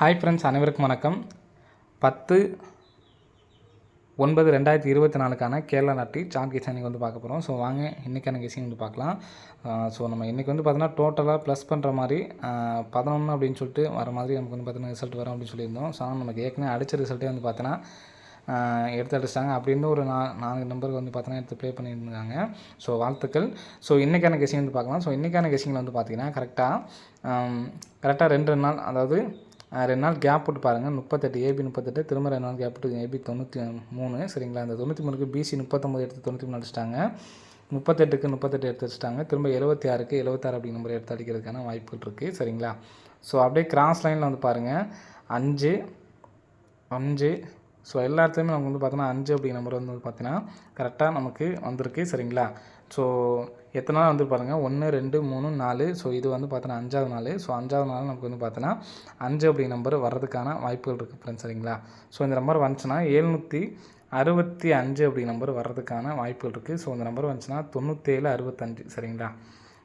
Hi friends, அனைவருக்கும் வணக்கம். 10/9/2024க்கான கேரளா நாட்டி சார்ட் கெஸிங் இன்றைக்கி வந்து பார்க்க போகிறோம். ஸோ வாங்க இன்றைக்கான கெஸிங் வந்து பார்க்கலாம். ஸோ நம்ம இன்றைக்கி வந்து பார்த்தோன்னா டோட்டலாக ப்ளஸ் பண்ணுற மாதிரி 11 அப்படின்னு சொல்லிட்டு வர மாதிரி நமக்கு வந்து பார்த்தீங்கன்னா ரிசல்ட் வரும் அப்படின்னு சொல்லியிருந்தோம். ஸோ நமக்கு ஏற்கனவே அடித்த ரிசல்ட்டே வந்து பார்த்தோன்னா எடுத்து அடிச்சிட்டாங்க. அப்படின்னு ஒரு 4 நம்பருக்கு வந்து பார்த்தோன்னா எடுத்து ப்ளே பண்ணியிருந்தாங்க. ஸோ வாழ்த்துக்கள். ஸோ இன்றைக்கான கெஸிங் வந்து பார்க்கலாம். ஸோ இன்றைக்கான கெஸிங்கில் வந்து பார்த்தீங்கன்னா கரெக்டாக 2 நாள், அதாவது 2 நாள் கேப் விட்டு பாருங்கள். 38 ஏபி 38, திரும்ப 2 நாள் கேப் விட்டு ஏபி 93. சரிங்களா, இந்த 93க்கு பிசி 39 எடுத்து 93 அடிச்சிட்டாங்க. 38க்கு 38 எடுத்து வச்சுட்டாங்க. திரும்ப 76க்கு 76 அப்படி நம்பர் எடுத்து அடிக்கிறதுக்கான வாய்ப்புகள் இருக்குது. சரிங்களா, ஸோ அப்படியே கிராஸ் லைனில் வந்து பாருங்கள் 5 5. ஸோ எல்லா இடத்துலையுமே நமக்கு வந்து பார்த்தோன்னா 5 அப்படி நம்பர் வந்து பார்த்தீங்கன்னா கரெக்டாக நமக்கு வந்திருக்கு. சரிங்களா, ஸோ எத்தனை நாள் வந்து பாருங்கள் 1 2 3 4. ஸோ இது வந்து பார்த்தோன்னா 5ஆவது நாள். ஸோ 5ஆவது நாள் நமக்கு வந்து பார்த்தோன்னா 5 அப்படி நம்பர் வர்றதுக்கான வாய்ப்புகள் இருக்குது ஃப்ரெண்ட்ஸ். சரிங்களா, ஸோ இந்த நம்பர் வந்துச்சுன்னா 765 அப்படி நம்பர் வர்றதுக்கான வாய்ப்புகள் இருக்குது. ஸோ இந்த நம்பர் வந்துச்சுன்னா 9765. சரிங்களா,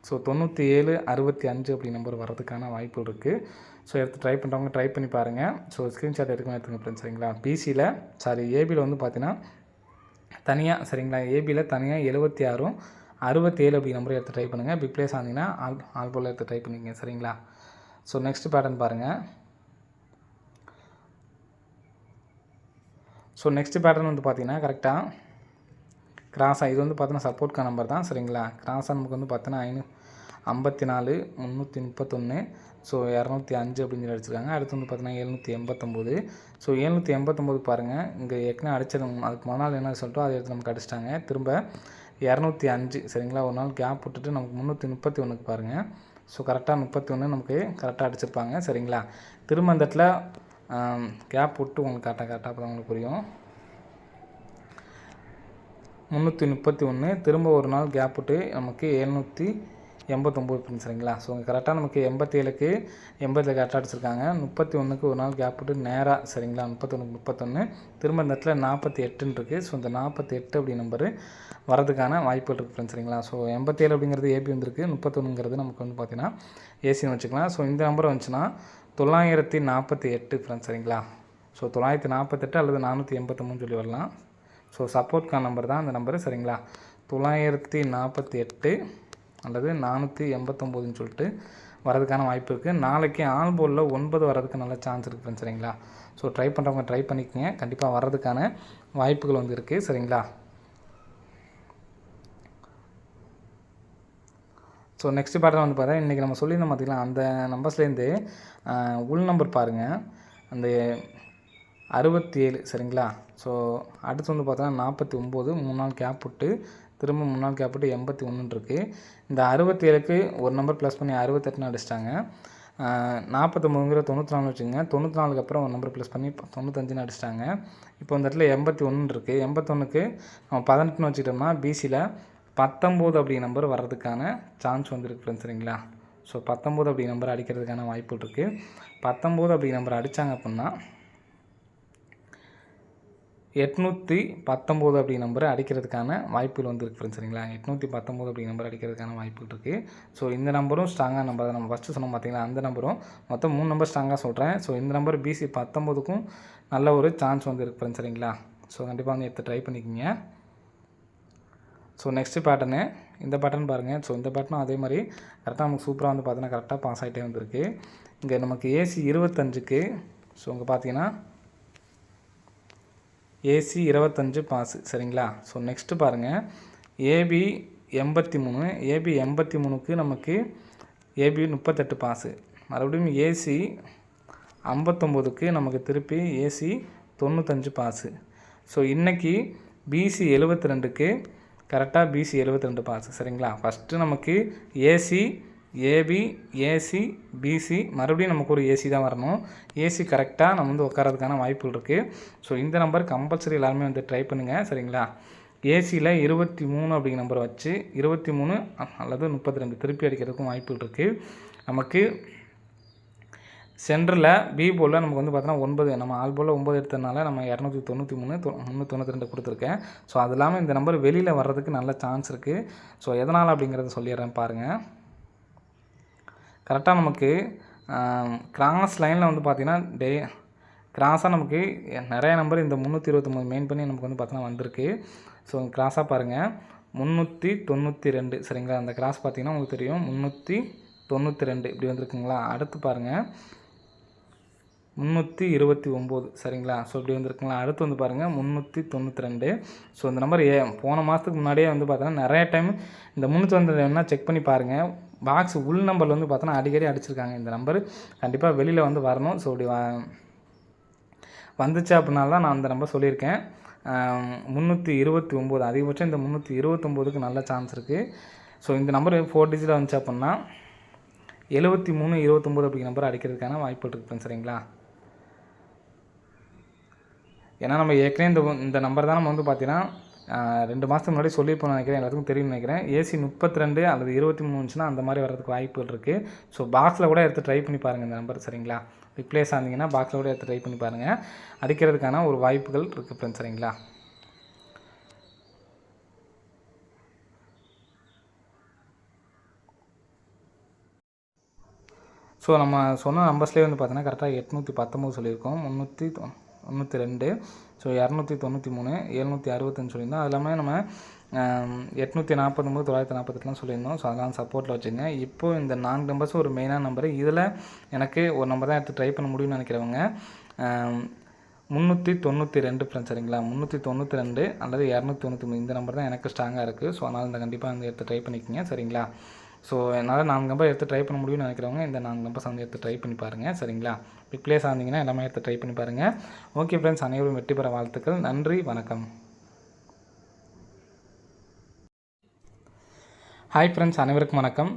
ஸோ 9765 அப்படி நம்பர் வர்றதுக்கான வாய்ப்புகள் இருக்குது. ஸோ எடுத்து ட்ரை பண்ணுறவங்க ட்ரை பண்ணி பாருங்கள். ஸோ ஸ்க்ரீன்ஷாட் எடுத்துங்க ஃப்ரெண்ட்ஸ். சரிங்களா, ஏபியில் வந்து பார்த்தீங்கன்னா தனியாக, சரிங்களா, ஏபியில் தனியாக 76 67 அப்படி நம்பரை எடுத்து ட்ரை பண்ணுங்கள். பிக் பிளேஸ் ஆனீங்கன்னா ஆல் போல் எடுத்து ட்ரை பண்ணிக்கங்க. சரிங்களா, ஸோ நெக்ஸ்ட் பேட்டர்ன் பாருங்கள். ஸோ நெக்ஸ்ட் பேட்டர்ன் வந்து பார்த்தீங்கன்னா கரெக்டாக கிராஸாக, இது வந்து பார்த்தீங்கன்னா சப்போர்ட்கான நம்பர் தான். சரிங்களா, கிராஸாக நமக்கு வந்து பார்த்தீங்கன்னா 54 331. ஸோ 205 அப்படின்னு சொல்லி அடிச்சிருக்காங்க. அடுத்து வந்து பார்த்தீங்கன்னா 789. ஸோ 789 பாருங்கள், இங்கே ஏற்கனவே அடித்தது அதுக்கு மறுநாள் என்ன சொல்லிட்டோ அதை எடுத்து நமக்கு அடிச்சிட்டாங்க. திரும்ப 205. சரிங்களா, ஒரு நாள் கேப் விட்டுட்டு நமக்கு 331க்கு பாருங்கள். ஸோ கரெக்டாக 31 நமக்கு கரெக்டாக அடிச்சிருப்பாங்க. சரிங்களா, திரும்ப அந்த இடத்துல கேப் விட்டு உங்களுக்கு கரெக்டாக அப்போ தான் உங்களுக்கு புரியும். 331 திரும்ப ஒரு நாள் கேப் விட்டு நமக்கு 789. சரிங்களா, ஸோ கரெக்டாக நமக்கு 87க்கு 80 கரெக்டாக அடிச்சிருக்காங்க. 31க்கு ஒரு நாள் கேப் விட்டு நேராக, சரிங்களா, 31 திரும்ப இந்த இடத்துல 48 இருக்குது. ஸோ இந்த 48 அப்படி நம்பர் வரதுக்கான வாய்ப்புகள் இருக்குது ஃப்ரெண்ட்ஸ். சரிங்களா, ஸோ 87 அப்படிங்கிறது ஏபி வந்திருக்கு, 31ங்கிறது நமக்கு வந்து பார்த்திங்கன்னா ஏசின்னு வச்சுக்கலாம். ஸோ இந்த நம்பர் வந்துச்சுன்னா 948 ஃப்ரெண்ட்ஸ். சரிங்களா, ஸோ 948 அல்லது 483 சொல்லி வரலாம். ஸோ சப்போர்ட்கான நம்பர் தான் அந்த நம்பரு. சரிங்களா, 948 அல்லது 489 சொல்லிட்டு வரதுக்கான வாய்ப்பு இருக்குது. நாளைக்கு ஆல் போலில் 9 வரதுக்கு நல்ல சான்ஸ் இருக்குது ஃப்ரெண்ட்ஸ். சரிங்களா, ஸோ ட்ரை பண்ணுறவங்க ட்ரை பண்ணிக்கோங்க. கண்டிப்பாக வர்றதுக்கான வாய்ப்புகள் வந்து இருக்குது. சரிங்களா, ஸோ நெக்ஸ்ட் பேட்டர்ன் வந்து பார்த்தா இன்றைக்கி நம்ம சொல்லியிருந்தோம் பார்த்திங்களா, அந்த நம்பர்ஸ்லேருந்து உள் நம்பர் பாருங்கள், அந்த 67. சரிங்களா, ஸோ அடுத்து வந்து பார்த்தோன்னா 49 3 நாள் கேப் விட்டு திரும்ப 3 நாள் கேப் விட்டு 81 இருக்குது. இந்த 67க்கு ஒரு நம்பர் ப்ளஸ் பண்ணி 68 அடிச்சிட்டாங்க. 49ங்கிற 94 வச்சுங்க. 94க்கு அப்புறம் ஒரு நம்பர் ப்ளஸ் பண்ணி 95 அடிச்சிட்டாங்க. இப்போ இந்த இடத்துல 81 இருக்குது. 81க்கு நம்ம 18 வச்சுக்கிட்டோம்னா பிசியில் 19 அப்படி நம்பர் வர்றதுக்கான சான்ஸ் வந்துருக்கு ஃப்ரெண்ட்ஸ். சரிங்களா, ஸோ 19 அப்படி நம்பர் அடிக்கிறதுக்கான வாய்ப்பு இருக்குது. 19 அப்படி நம்பர் அடித்தாங்க அப்படின்னா 819 அப்படி நம்பர் அடிக்கிறதுக்கான வாய்ப்புகள் வந்துருக்கு ஃப்ரெண்ட்ஸ். சரிங்களா, 819 அப்படி நம்பர் அடிக்கிறதுக்கான வாய்ப்புகள் இருக்குது. ஸோ இந்த நம்பரும் ஸ்ட்ராங்காக நம்பர் தான். நம்ம ஃபஸ்ட்டு சொன்னோம் பார்த்தீங்களா, அந்த நம்பரும் மொத்தம் 3 நம்பர் ஸ்ட்ராங்காக சொல்கிறேன். ஸோ இந்த நம்பர் பிசி 19க்கும் நல்ல ஒரு சான்ஸ் வந்துருக்கு ஃப்ரெண்ட்ஸ். சரிங்களா, ஸோ கண்டிப்பாக வந்து எடுத்து ட்ரை பண்ணிக்கோங்க. ஸோ நெக்ஸ்ட் பேட்டர்னு இந்த பேட்டர்ன் பாருங்கள். ஸோ இந்த பேட்டர்னும் அதே மாதிரி கரெக்டாக நமக்கு சூப்பராக வந்து பார்த்தீங்கன்னா கரெக்டாக பாஸ் ஆகிட்டே வந்துருக்கு. இங்கே நமக்கு ஏசி 25க்கு, ஸோ இங்கே பார்த்தீங்கன்னா ஏசி 25 பாஸு. சரிங்களா, ஸோ நெக்ஸ்ட்டு பாருங்கள் ஏபி 83. ஏபி 83க்கு நமக்கு ஏபி 38 பாஸு. மறுபடியும் ஏசி 59க்கு நமக்கு திருப்பி ஏசி 95 பாஸு. ஸோ இன்றைக்கி பிசி 72க்கு கரெக்டாக பிசி 72 பாஸு. சரிங்களா, ஃபஸ்ட்டு நமக்கு ஏசி ஏபி ஏசி பிசி, மறுபடியும் நமக்கு ஒரு ஏசி தான் வரணும். ஏசி கரெக்டாக நம்ம வந்து உட்காரதுக்கான வாய்ப்புகள் இருக்குது. ஸோ இந்த நம்பர் கம்பல்சரி எல்லாருமே வந்து ட்ரை பண்ணுங்கள். சரிங்களா, ஏசியில் 23 அப்படிங்கிற நம்பர் வச்சு 23 அல்லது 32 திருப்பி அடிக்கிறதுக்கும் வாய்ப்புகள் இருக்குது. நமக்கு சென்டரில் பி போலில் நமக்கு வந்து பார்த்தோன்னா 9, நம்ம ஆல் போலில் 9 எடுத்ததுனால நம்ம 293 392 கொடுத்துருக்கேன். ஸோ அது இல்லாமல் இந்த நம்பர் வெளியில் வர்றதுக்கு நல்ல சான்ஸ் இருக்குது. ஸோ எதனால் அப்படிங்கிறத சொல்லிடுறேன் பாருங்கள். கரெக்டாக நமக்கு கிராஸ் லைனில் வந்து பார்த்திங்கன்னா கிராஸாக நமக்கு நிறைய நம்பர் இந்த 329 மெயின் பண்ணி நமக்கு வந்து பார்த்தீங்கன்னா வந்திருக்கு. ஸோ கிராஸாக பாருங்கள் 392 சரிங்களா. அந்த கிராஸ் பார்த்திங்கன்னா உங்களுக்கு தெரியும் 392 இப்படி வந்திருக்குங்களா. அடுத்து பாருங்கள் 329 சரிங்களா. ஸோ இப்படி வந்திருக்குங்களா. அடுத்து வந்து பாருங்கள் 392. ஸோ இந்த நம்பர் போன மாதத்துக்கு முன்னாடியே வந்து பார்த்தோன்னா நிறைய டைம் இந்த 392 வேணா செக் பண்ணி பாருங்கள். பாக்ஸ் உள் நம்பர் வந்து பார்த்தோன்னா அடிக்கடி அடிச்சிருக்காங்க. இந்த நம்பர் கண்டிப்பாக வெளியில் வந்து வரணும். ஸோ இப்படி வந்துச்சு அப்படின்னால தான் நான் அந்த நம்பர் சொல்லியிருக்கேன். 329 அதிகபட்சம் இந்த 329க்கு நல்ல சான்ஸ் இருக்குது. ஸோ இந்த நம்பர் 4 டிஜிட்டில் வந்துச்சு அப்படின்னா 73 29 அப்படிங்கிற நம்பர் அடிக்கிறதுக்கான வாய்ப்பு இருக்குது சரிங்களா. ஏன்னா நம்ம ஏற்கனவே இந்த நம்பர் தான் நம்ம வந்து பார்த்தீங்கன்னா 2 மாதத்துக்கு முன்னாடி சொல்லியிருப்போம் நினைக்கிறேன். எல்லாத்துக்கும் தெரியும்னு நினைக்கிறேன். AC 32 அல்லது 23 இருந்துச்சுன்னா அந்த மாதிரி வரதுக்கு வாய்ப்புகள் இருக்குது. ஸோ பாக்ஸில் கூட எடுத்து ட்ரை பண்ணி பாருங்கள் இந்த நம்பர் சரிங்களா. ரிப்ளேஸ் ஆனீங்கன்னா பாக்ஸில் கூட எடுத்து ட்ரை பண்ணி பாருங்கள். அடிக்கிறதுக்கான ஒரு வாய்ப்புகள் இருக்குது ஃப்ரெண்ட்ஸ் சரிங்களா. ஸோ நம்ம சொன்ன நம்பர்ஸ்லேயே வந்து பார்த்தீங்கன்னா கரெக்டாக 819 சொல்லியிருக்கோம், 392, ஸோ 293, 765 சொல்லியிருந்தோம். அது இல்லாமல் நம்ம 849 948 சொல்லியிருந்தோம். ஸோ அதெல்லாம் சப்போர்ட்டில் வச்சுங்க. இப்போது இந்த 4 நம்பர்ஸும் ஒரு மெயினான நம்பரு. இதில் எனக்கு ஒரு நம்பர் தான் எடுத்து ட்ரை பண்ண முடியும்னு நினைக்கிறவங்க 392 ஃப்ரெண்ட்ஸ் சரிங்களா. 392 அல்லது 293 இந்த நம்பர் தான் எனக்கு ஸ்ட்ராங்காக இருக்குது. ஸோ அதனால் இந்த கண்டிப்பாக வந்து எடுத்து ட்ரை பண்ணிக்கோங்க சரிங்களா. ஸோ என்னால் 4 நம்பர் எடுத்து ட்ரை பண்ண முடியும்னு நினைக்கிறவங்க இந்த 4 நம்பர்ஸ் வந்து எடுத்து ட்ரை பண்ணி பாருங்கள் சரிங்களா. ரிப்ளேஸ் ஆனீங்கன்னா எல்லாமே எடுத்து ட்ரை பண்ணி பாருங்கள். ஓகே ஃப்ரெண்ட்ஸ், அனைவரும் வெற்றி பெற வாழ்த்துக்கள். நன்றி, வணக்கம். ஹாய் ஃப்ரெண்ட்ஸ், அனைவருக்கும் வணக்கம்.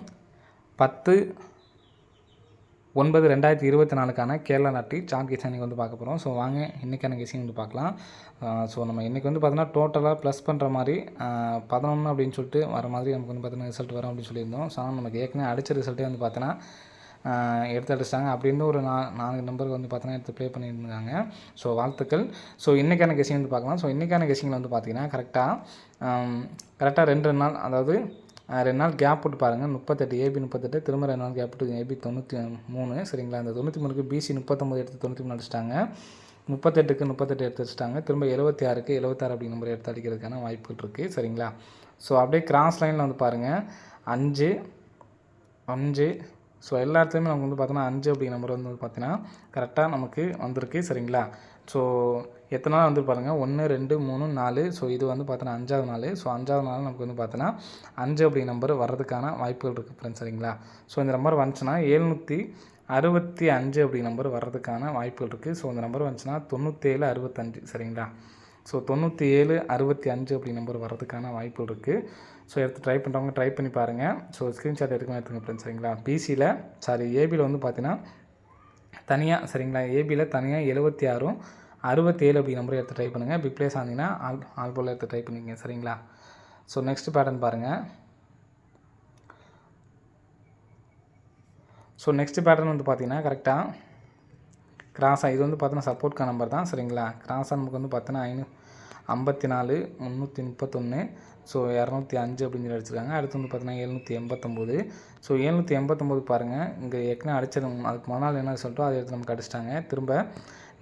10/9/2024க்கான கேரளா லாட்டரி சார்ட் கெஸ் இன்றைக்கி வந்து பார்க்க போகிறோம். ஸோ வாங்க இன்றைக்கான கெஸிங் வந்து பார்க்கலாம். ஸோ நம்ம இன்றைக்கி வந்து பார்த்தோன்னா டோட்டலாக ப்ளஸ் பண்ணுற மாதிரி 11 அப்படின்னு சொல்லிட்டு வர மாதிரி நமக்கு வந்து பார்த்தீங்கன்னா ரிசல்ட் வரும் அப்படின்னு சொல்லியிருந்தோம். ஸோ நமக்கு ஏற்கனவே அடித்த ரிசல்ட்டே வந்து பார்த்தோன்னா எடுத்து அடிச்சிட்டாங்க. அப்படின்னு ஒரு 4 நம்பருக்கு வந்து பார்த்தோன்னா எடுத்து ப்ளே பண்ணியிருந்தாங்க. ஸோ வாழ்த்துக்கள். ஸோ இன்றைக்கான கெஸிங் வந்து பார்க்கலாம். ஸோ இன்றைக்கான கெஸிங்கில் வந்து பார்த்தீங்கன்னா கரெக்டாக 2 நாள், அதாவது 2 நாள் கேப் விட்டு பாருங்கள். 38 AB 38, திரும்ப 2 நாள் கேப் விட்டு AB 93 சரிங்களா. இந்த 93க்கு BC 39 எடுத்து 93 அடிச்சிட்டாங்க. 38க்கு 38 எடுத்து வச்சுட்டாங்க. திரும்ப 76க்கு 76 அப்படி நம்பர் எடுத்து அடிக்கிறதுக்கான வாய்ப்புகள் இருக்குது சரிங்களா. ஸோ அப்படியே கிராஸ் லைனில் வந்து பாருங்கள் 5 5. ஸோ எல்லா இடத்துலையுமே நமக்கு வந்து பார்த்தோன்னா 5 அப்படிங்கிற நம்பர் வந்து பார்த்தீங்கன்னா கரெக்டாக நமக்கு வந்திருக்கு சரிங்களா. ஸோ எத்தனை நாள் வந்து பாருங்கள் 1 2 3 4. ஸோ இது வந்து பார்த்தோன்னா 5ஆவது நாள். ஸோ 5ஆவது நாள் நமக்கு வந்து பார்த்தோன்னா 5 அப்படிங்கிற நம்பர் வர்றதுக்கான வாய்ப்புகள் இருக்குது ஃப்ரெண்ட்ஸ் சரிங்களா. ஸோ இந்த நம்பர் வந்துச்சுன்னா 765 அப்படி நம்பர் வர்றதுக்கான வாய்ப்புகள் இருக்குது. ஸோ இந்த நம்பர் வந்துச்சுன்னா 97 65 சரிங்களா. ஸோ 97 65 அப்படி நம்பர் வர்றதுக்கான வாய்ப்புகள் இருக்குது. ஸோ எடுத்து ட்ரை பண்ணுறவங்க ட்ரை பண்ணி பாருங்கள். ஸோ ஸ்க்ரீன்ஷாட் எடுத்துங்க ஃப்ரெண்ட்ஸ் சரிங்களா. ஏபியில் வந்து பார்த்தீங்கன்னா தனியாக சரிங்களா, ஏபியில் தனியாக 76 67 அப்படி நம்பர் எடுத்து ட்ரை பண்ணுங்கள். பிக் பிளேஸ் ஆனீங்கன்னா ஆல் போல் எடுத்து ட்ரை பண்ணிக்கங்க சரிங்களா. ஸோ நெக்ஸ்ட் பேட்டர்ன் பாருங்கள். ஸோ நெக்ஸ்ட் பேட்டர்ன் வந்து பார்த்தீங்கன்னா கரெக்டாக கிராஸாக இது வந்து பார்த்தீங்கன்னா சப்போர்ட்கான நம்பர் தான் சரிங்களா. கிராஸாக நமக்கு வந்து பார்த்தீங்கன்னா 54 331. ஸோ 205 அப்படின்னு சொல்லி அடிச்சிருக்காங்க. அடுத்து வந்து பார்த்தீங்கன்னா 789. ஸோ 789 பாருங்கள், இங்கே ஏற்கனவே அடிச்சது அதுக்கு மறுநாள் என்ன சொல்லிட்டோ அதை எடுத்து நமக்கு அடிச்சிட்டாங்க. திரும்ப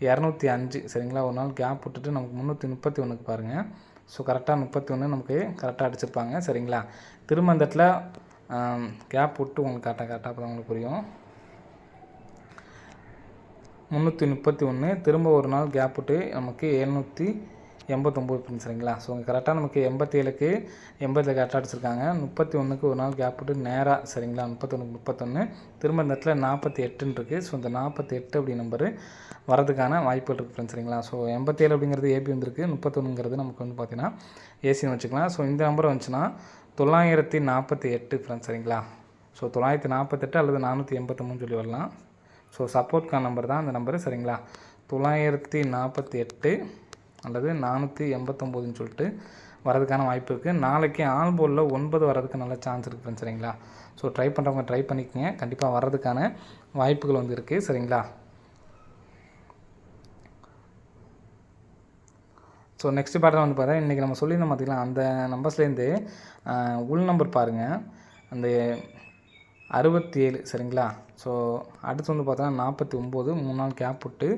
205 சரிங்களா. ஒரு நாள் கேப் விட்டுட்டு நமக்கு 331க்கு பாருங்கள். ஸோ கரெக்டாக 31 நமக்கு கரெக்டாக அடிச்சிருப்பாங்க சரிங்களா. திரும்ப அந்த இடத்துல கேப் விட்டு உங்களுக்கு கரெக்டாக அப்போ தான் உங்களுக்கு புரியும். 331 திரும்ப ஒரு நாள் கேப் விட்டு நமக்கு 789 சரிங்களா. ஸோ இங்கே கரெக்டாக நமக்கு 87க்கு 80 கரெக்டாக அடிச்சிருக்காங்க. 31க்கு ஒரு நாள் கேப் விட்டு நேராக சரிங்களா 31 திரும்ப இந்த இடத்துல 48 இருக்குது. ஸோ இந்த 48 அப்படி நம்பரு வரதுக்கான வாய்ப்புகள் இருக்குது ஃப்ரெண்ட்ஸ் சரிங்களா. ஸோ 87 அப்படிங்கிறது ஏபி வந்திருக்கு, 31ங்கிறது நமக்கு வந்து பார்த்திங்கன்னா ஏசின்னு வச்சுக்கலாம். ஸோ இந்த நம்பர் வந்துச்சுன்னா 948 ஃப்ரெண்ட்ஸ் சரிங்களா. ஸோ 948 அல்லது 483 சொல்லி வரலாம். ஸோ சப்போர்ட்கான நம்பர் தான் அந்த நம்பரு சரிங்களா. 948 அல்லது 489 சொல்லிட்டு வரதுக்கான வாய்ப்பு இருக்குது. நாளைக்கு ஆல் போலில் 9 வரதுக்கு நல்ல சான்ஸ் இருக்குது ஃப்ரெண்ட்ஸ் சரிங்களா. ஸோ ட்ரை பண்ணுறவங்க ட்ரை பண்ணிக்கோங்க, கண்டிப்பாக வர்றதுக்கான வாய்ப்புகள் வந்து இருக்குது சரிங்களா. ஸோ நெக்ஸ்ட் பேட்டர்ன் வந்து பார்த்தா இன்றைக்கி நம்ம சொல்லியிருந்தோம் பார்த்திங்களா, அந்த நம்பர்ஸ்லேருந்து உள் நம்பர் பாருங்கள். அந்த 67 சரிங்களா. ஸோ அடுத்து வந்து பார்த்தோன்னா 49 3 நாள் கேப் விட்டு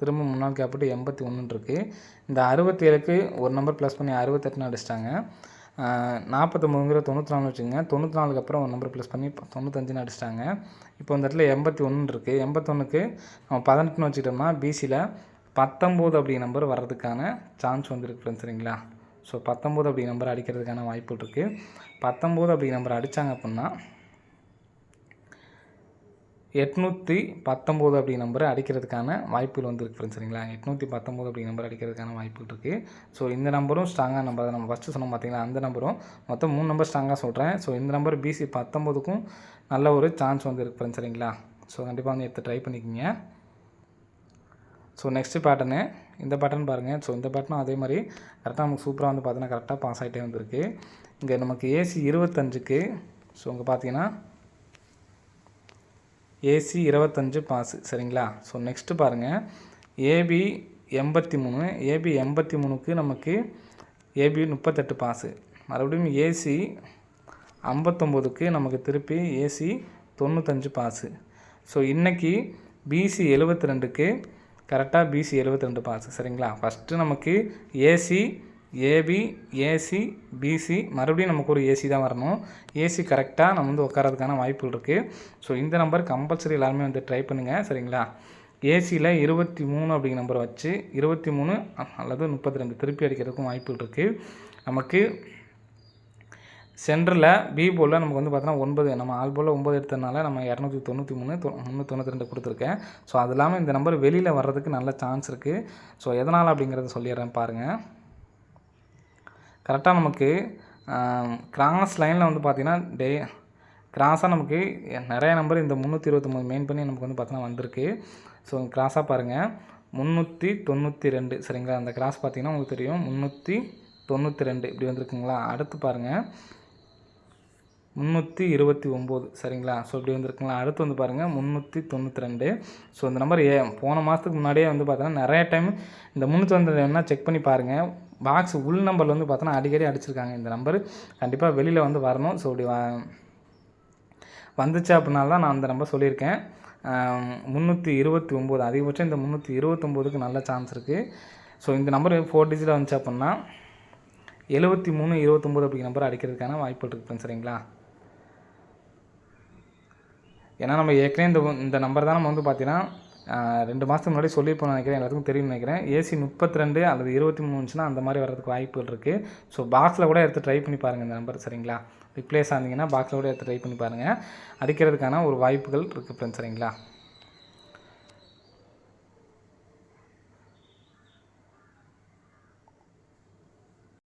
திரும்ப 3 நாள் கேப் விட்டு 81 இருக்குது. இந்த 67க்கு ஒரு நம்பர் ப்ளஸ் பண்ணி 68ன்னு அடிச்சிட்டாங்க. 49ங்கிற 94 வச்சுங்க. 94க்கு அப்புறம் ஒரு நம்பர் ப்ளஸ் பண்ணி 95ன்னு அடிச்சிட்டாங்க. இப்போ இந்த இடத்துல 81 இருக்குது. 81க்கு நம்ம 18ன்னு வச்சுக்கிட்டோம்னா பிசியில் 19 அப்படி நம்பர் வர்றதுக்கான சான்ஸ் வந்துருக்கு ஃப்ரெண்ட்ஸ். சரிங்களா? ஸோ 19 அப்படி நம்பர் அடிக்கிறதுக்கான வாய்ப்பு இருக்குது. 19 அப்படி நம்பர் அடித்தாங்க அப்படின்னா 819 அப்படி நம்பரை அடிக்கிறதுக்கான வாய்ப்புகள் வந்துருக்கு ஃப்ரெண்ட்ஸ். சரிங்களா? 819 அப்படி நம்பர் அடிக்கிறதுக்கான வாய்ப்புகள் இருக்குது. ஸோ இந்த நம்பரும் ஸ்ட்ராங்காக நம்பர் தான். நம்ம ஃபஸ்ட்டு சொன்னோம் பார்த்தீங்களா, அந்த நம்பரும் மொத்தம் 3 நம்பர் ஸ்ட்ராங்காக சொல்கிறேன். ஸோ இந்த நம்பர் பிசி 19க்கும் நல்ல ஒரு சான்ஸ் வந்துருக்கு ஃப்ரெண்ட்ஸ். சரிங்களா? ஸோ கண்டிப்பாக வந்து எடுத்து ட்ரை பண்ணிக்கிங்க. ஸோ நெக்ஸ்ட்டு பேட்டர்னு இந்த பேட்டர்ன் பாருங்கள். ஸோ இந்த பேட்டர்னும் அதே மாதிரி கரெக்டாக நமக்கு சூப்பராக வந்து பார்த்தீங்கன்னா கரெக்டாக பாஸ் ஆகிட்டே வந்துருக்கு. இங்கே நமக்கு ஏசி 25க்கு ஸோ இங்கே பார்த்தீங்கன்னா ஏசி 25 பாஸு. சரிங்களா? ஸோ நெக்ஸ்ட்டு பாருங்கள், ஏபி 83 ஏபி 83க்கு நமக்கு ஏபி 38 பாஸு. மறுபடியும் ஏசி 59க்கு நமக்கு திருப்பி ஏசி 95 பாஸு. ஸோ இன்றைக்கி பிசி 72க்கு கரெக்டாக பிசி 72 பாஸு. சரிங்களா? ஃபஸ்ட்டு நமக்கு ஏசி ஏபி ஏசி பிசி மறுபடியும் நமக்கு ஒரு ஏசி தான் வரணும். ஏசி கரெக்டாக நம்ம வந்து உட்காரதுக்கான வாய்ப்புகள் இருக்குது. ஸோ இந்த நம்பர் கம்பல்சரி எல்லாருமே வந்து ட்ரை பண்ணுங்கள். சரிங்களா? ஏசியில் 23 அப்படிங்கிற நம்பரை வச்சு 23 அல்லது 32 திருப்பி அடிக்கிறதுக்கும் வாய்ப்புகள் இருக்குது. நமக்கு சென்டரில் பி போலில் நமக்கு வந்து பார்த்தோன்னா 9 நம்ம ஆல் போலில் 9 எடுத்ததுனால நம்ம 293 392 கொடுத்துருக்கேன். ஸோ அது இல்லாமல் இந்த நம்பர் வெளியில் வர்றதுக்கு நல்ல சான்ஸ் இருக்குது. ஸோ எதனால் அப்படிங்கிறத சொல்லிடுறேன் பாருங்கள். கரெக்டாக நமக்கு கிராஸ் லைனில் வந்து பார்த்திங்கன்னா கிராஸாக நமக்கு நிறைய நம்பர் இந்த 329 மெயின் பண்ணி நமக்கு வந்து பார்த்தீங்கன்னா வந்திருக்கு. ஸோ கிராஸாக பாருங்கள் 392. சரிங்களா? அந்த கிராஸ் பார்த்திங்கன்னா உங்களுக்கு தெரியும் 392 இப்படி வந்திருக்குங்களா. அடுத்து பாருங்கள் 329. சரிங்களா? ஸோ இப்படி வந்துருக்குங்களா. அடுத்து வந்து பாருங்கள் 392. ஸோ இந்த நம்பர் போன மாதத்துக்கு முன்னாடியே வந்து பார்த்தோன்னா நிறைய டைம் இந்த 392 என்ன செக் பண்ணி பாருங்கள். பாக்ஸ் உள் நம்பர் வந்து பார்த்தோன்னா அடிக்கடி அடிச்சிருக்காங்க. இந்த நம்பர் கண்டிப்பாக வெளியில் வந்து வரணும். ஸோ இப்படி வந்துச்சு அப்படின்னால தான் நான் அந்த நம்பர் சொல்லியிருக்கேன். 329 அதிகபட்சம் இந்த 329க்கு நல்ல சான்ஸ் இருக்குது. ஸோ இந்த நம்பர் 4 டிஜிட்டில் வந்துச்சு அப்படின்னா 73 29 அப்படிங்கிற நம்பர் அடிக்கிறதுக்கான வாய்ப்பு இருக்குது. சரிங்களா? ஏன்னா நம்ம ஏற்கனவே இந்த நம்பர் தான் நம்ம வந்து பார்த்தீங்கன்னா 2 மாதத்துக்கு முன்னாடி சொல்லியிருப்போம் நினைக்கிறேன். எல்லாத்துக்கும் தெரியும்னு நினைக்கிறேன். ஏசி 32 அல்லது 23 இருந்துச்சுன்னா அந்த மாதிரி வரதுக்கு வாய்ப்புகள் இருக்குது. ஸோ பாக்ஸில் கூட எடுத்து ட்ரை பண்ணி பாருங்கள் இந்த நம்பர். சரிங்களா? ரிப்ளேஸ் ஆனீங்கன்னா பாக்ஸில் கூட எடுத்து ட்ரை பண்ணி பாருங்கள். அடிக்கிறதுக்கான ஒரு வாய்ப்புகள் இருக்குது ஃப்ரெண்ட்ஸ். சரிங்களா?